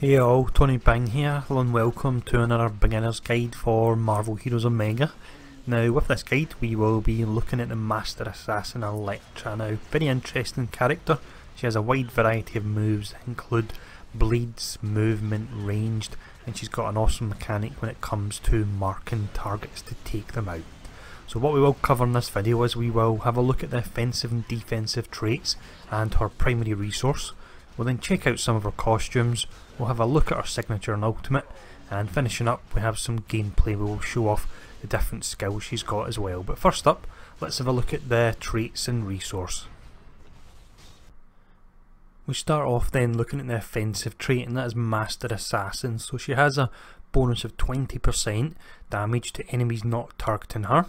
Hey all, Tony Bing here. Hello and welcome to another beginner's guide for Marvel Heroes Omega. Now with this guide we will be looking at the Master Assassin Elektra. Now, very interesting character. She has a wide variety of moves that include bleeds, movement, ranged, and she's got an awesome mechanic when it comes to marking targets to take them out. So what we will cover in this video is we will have a look at the offensive and defensive traits and her primary resource. We'll then check out some of her costumes, we'll have a look at her signature and ultimate, and finishing up we have some gameplay. We will show off the different skills she's got as well. But first up, let's have a look at the traits and resource. We start off then looking at the offensive trait, and that is Master Assassin. So she has a bonus of 20% damage to enemies not targeting her,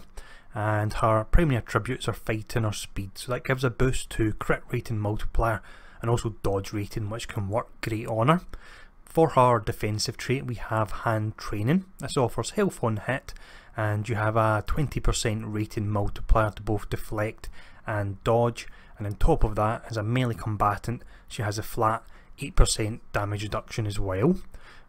and her primary attributes are fighting or speed. So that gives a boost to crit rating multiplier and also dodge rating, which can work great on her. For her defensive trait we have hand training. This offers health on hit, and you have a 20% rating multiplier to both deflect and dodge, and on top of that, as a melee combatant she has a flat 8% damage reduction as well.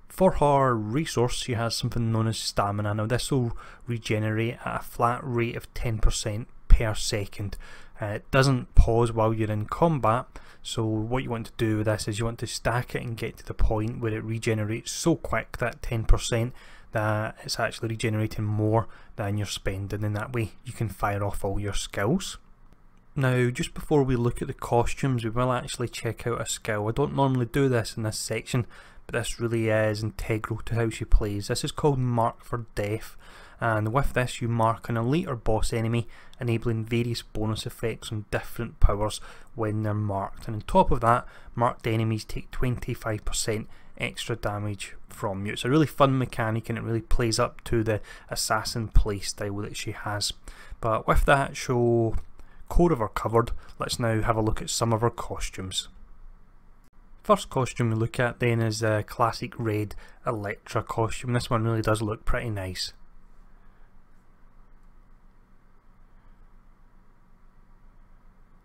For her resource she has something known as stamina. Now this will regenerate at a flat rate of 10% per second. It doesn't pause while you're in combat, so what you want to do with this is you want to stack it and get to the point where it regenerates so quick, that 10%, that it's actually regenerating more than you're spending, and that way you can fire off all your skills. Now just before we look at the costumes we will actually check out a skill. I don't normally do this in this section, but this really is integral to how she plays. This is called Mark for Death, and with this you mark an elite or boss enemy, enabling various bonus effects on different powers when they're marked, and on top of that marked enemies take 25% extra damage from you. It's a really fun mechanic and it really plays up to the assassin playstyle that she has. But with that core of her covered, let's now have a look at some of her costumes. First costume we look at then is the classic red Elektra costume. This one really does look pretty nice.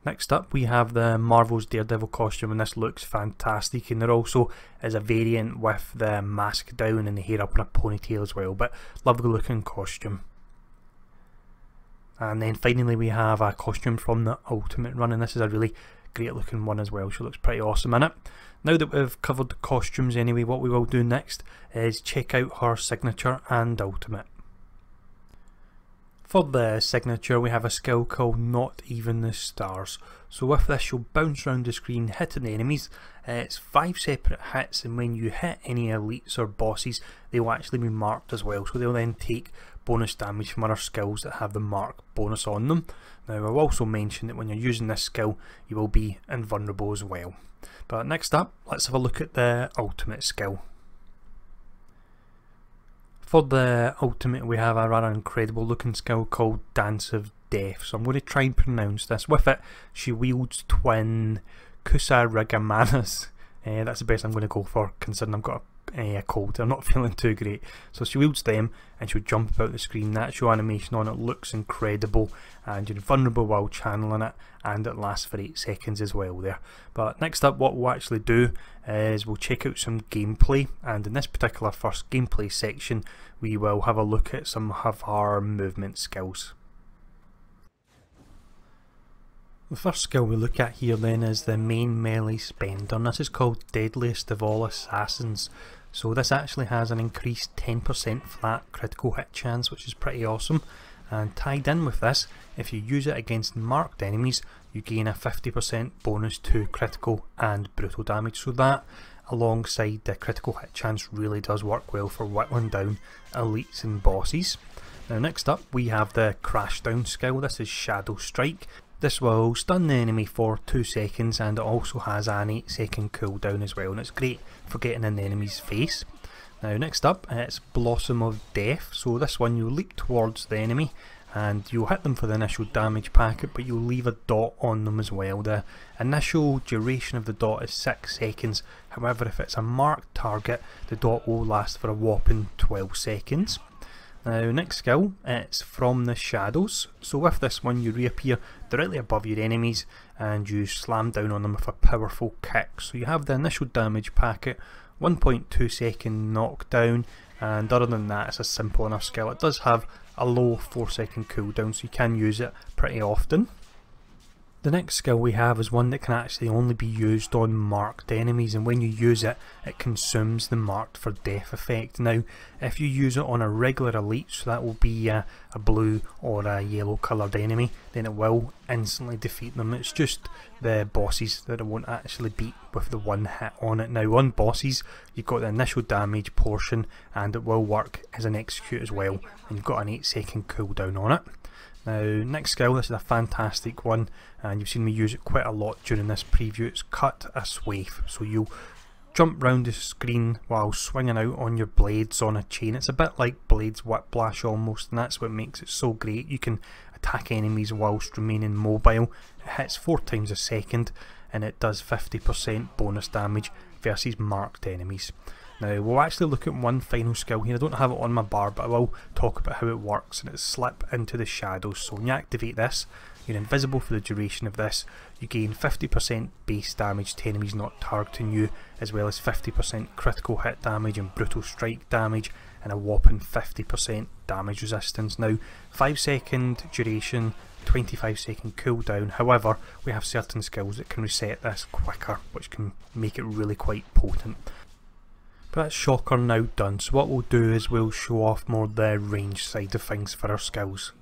Next up we have the Marvel's Daredevil costume, and this looks fantastic, and there also is a variant with the mask down and the hair up in a ponytail as well, but lovely looking costume. And then finally we have a costume from the Ultimate run, and this is a really great looking one as well. She looks pretty awesome in it. Now that we've covered the costumes anyway, what we will do next is check out her signature and ultimate. For the signature we have a skill called Not Even the Stars. So with this you'll bounce around the screen hitting the enemies. It's 5 separate hits, and when you hit any elites or bosses they will actually be marked as well, so they'll then take bonus damage from other skills that have the mark bonus on them. Now I'll also mention that when you're using this skill you will be invulnerable as well. But next up, let's have a look at the ultimate skill. For the ultimate we have a rather incredible looking skill called Dance of Death, so I'm going to try and pronounce this. With it she wields twin Kusarigamanas. That's the best I'm going to go for, considering I've got a cold. I'm not feeling too great. So she wields them and she'll jump about the screen. The actual animation on it looks incredible, and you're vulnerable while channeling it, and it lasts for 8 seconds as well there. But next up what we'll actually do is we'll check out some gameplay, and in this particular first gameplay section we will have a look at some of our movement skills. The first skill we look at here then is the main melee spender, and this is called Deadliest of All Assassins. So this actually has an increased 10% flat critical hit chance, which is pretty awesome, and tied in with this, if you use it against marked enemies you gain a 50% bonus to critical and brutal damage. So that alongside the critical hit chance really does work well for whittling down elites and bosses. Now next up we have the Crashdown skill. This is Shadow Strike. This will stun the enemy for 2 seconds, and it also has an 8-second cooldown as well, and it's great for getting in the enemy's face. Now next up it's Blossom of Death. So this one you leap towards the enemy and you'll hit them for the initial damage packet, but you'll leave a dot on them as well. The initial duration of the dot is 6 seconds, however if it's a marked target the dot will last for a whopping 12 seconds. Now next skill, it's From the Shadows. So with this one you reappear directly above your enemies and you slam down on them with a powerful kick. So you have the initial damage packet 1.2 second knockdown, and other than that it's a simple enough skill. It does have a low 4-second cooldown, so you can use it pretty often. The next skill we have is one that can actually only be used on marked enemies, and when you use it, it consumes the marked for death effect. Now, if you use it on a regular elite, so that will be a blue or a yellow coloured enemy, then it will instantly defeat them. It's just the bosses that it won't actually beat with the one hit on it. Now, on bosses, you've got the initial damage portion, and it will work as an execute as well, and you've got an 8-second cooldown on it. Now, next skill, this is a fantastic one, and you've seen me use it quite a lot during this preview. It's Cut a Swathe. So you'll jump round the screen while swinging out on your blades on a chain. It's a bit like Blades Whiplash almost, and that's what makes it so great. You can attack enemies whilst remaining mobile. It hits 4 times a second, and it does 50% bonus damage versus marked enemies. Now, we'll actually look at one final skill here. I don't have it on my bar, but I will talk about how it works, and it's Slip into the Shadows. So when you activate this, you're invisible for the duration of this. You gain 50% base damage to enemies not targeting you, as well as 50% critical hit damage and brutal strike damage, and a whopping 50% damage resistance. Now, 5-second duration, 25-second cooldown. However, we have certain skills that can reset this quicker, which can make it really quite potent. But that's shocker now done, so what we'll do is we'll show off more the range side of things for our skills.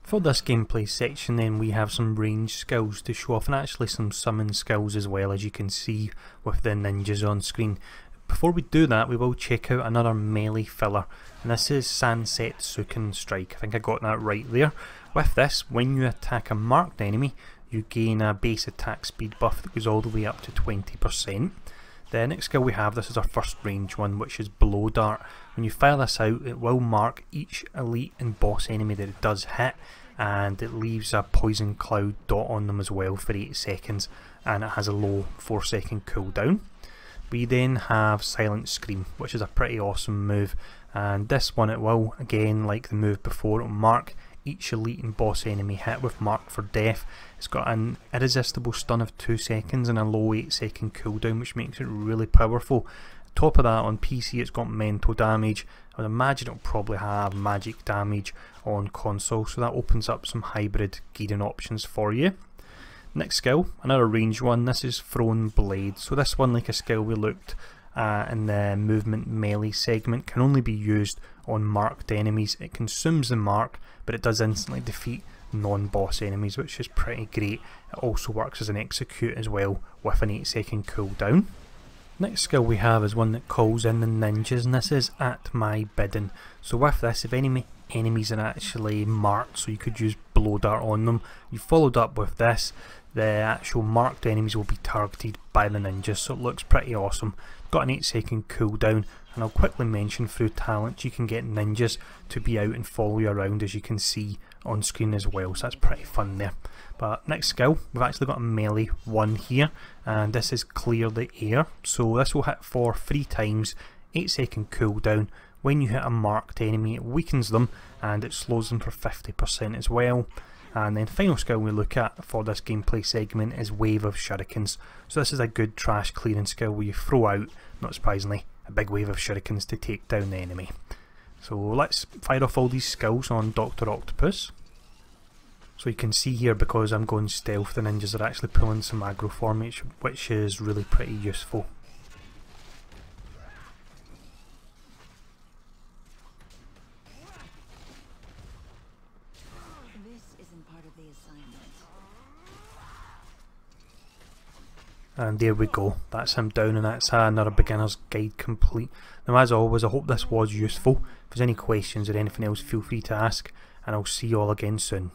For this gameplay section then, we have some range skills to show off, and actually some summon skills as well, as you can see with the ninjas on screen. Before we do that, we will check out another melee filler, and this is Sansetsuken Strike. I think I got that right there. With this, when you attack a marked enemy, you gain a base attack speed buff that goes all the way up to 20%. The next skill we have, this is our first range one, which is Blow Dart. When you fire this out, it will mark each elite and boss enemy that it does hit, and it leaves a poison cloud dot on them as well for 8 seconds, and it has a low 4-second cooldown. We then have Silent Scream, which is a pretty awesome move, and this one, it will, again like the move before, it will mark each elite and boss enemy hit with mark for death. It's got an irresistible stun of 2 seconds and a low 8-second cooldown, which makes it really powerful. Top of that, on PC it's got mental damage. I would imagine it'll probably have magic damage on console, so that opens up some hybrid gearing options for you. Next skill, another range one, this is Thrown Blade. So this one, like a skill we looked at in the movement melee segment, can only be used on marked enemies. It consumes the mark, but it does instantly defeat non-boss enemies, which is pretty great. It also works as an execute as well, with an 8-second cooldown. Next skill we have is one that calls in the ninjas, and this is At My Bidding. So with this, if enemies are actually marked, so you could use Blow Dart on them, you followed up with this, the actual marked enemies will be targeted by the ninjas, so it looks pretty awesome. Got an 8-second cooldown, and I'll quickly mention through talent you can get ninjas to be out and follow you around, as you can see on screen as well, so that's pretty fun there. But next skill, we've actually got a melee one here, and this is Clear the Air. So this will hit for 3 times, 8-second cooldown. When you hit a marked enemy, it weakens them and it slows them for 50% as well. And then final skill we look at for this gameplay segment is Wave of Shurikens. So this is a good trash clearing skill where you throw out, not surprisingly, a big wave of shurikens to take down the enemy. So let's fire off all these skills on Dr. Octopus. So you can see here, because I'm going stealth, the ninjas are actually pulling some aggro for me, which is really pretty useful. And there we go, that's him down, and that's another beginner's guide complete. Now, as always, I hope this was useful. If there's any questions or anything else, feel free to ask, and I'll see you all again soon.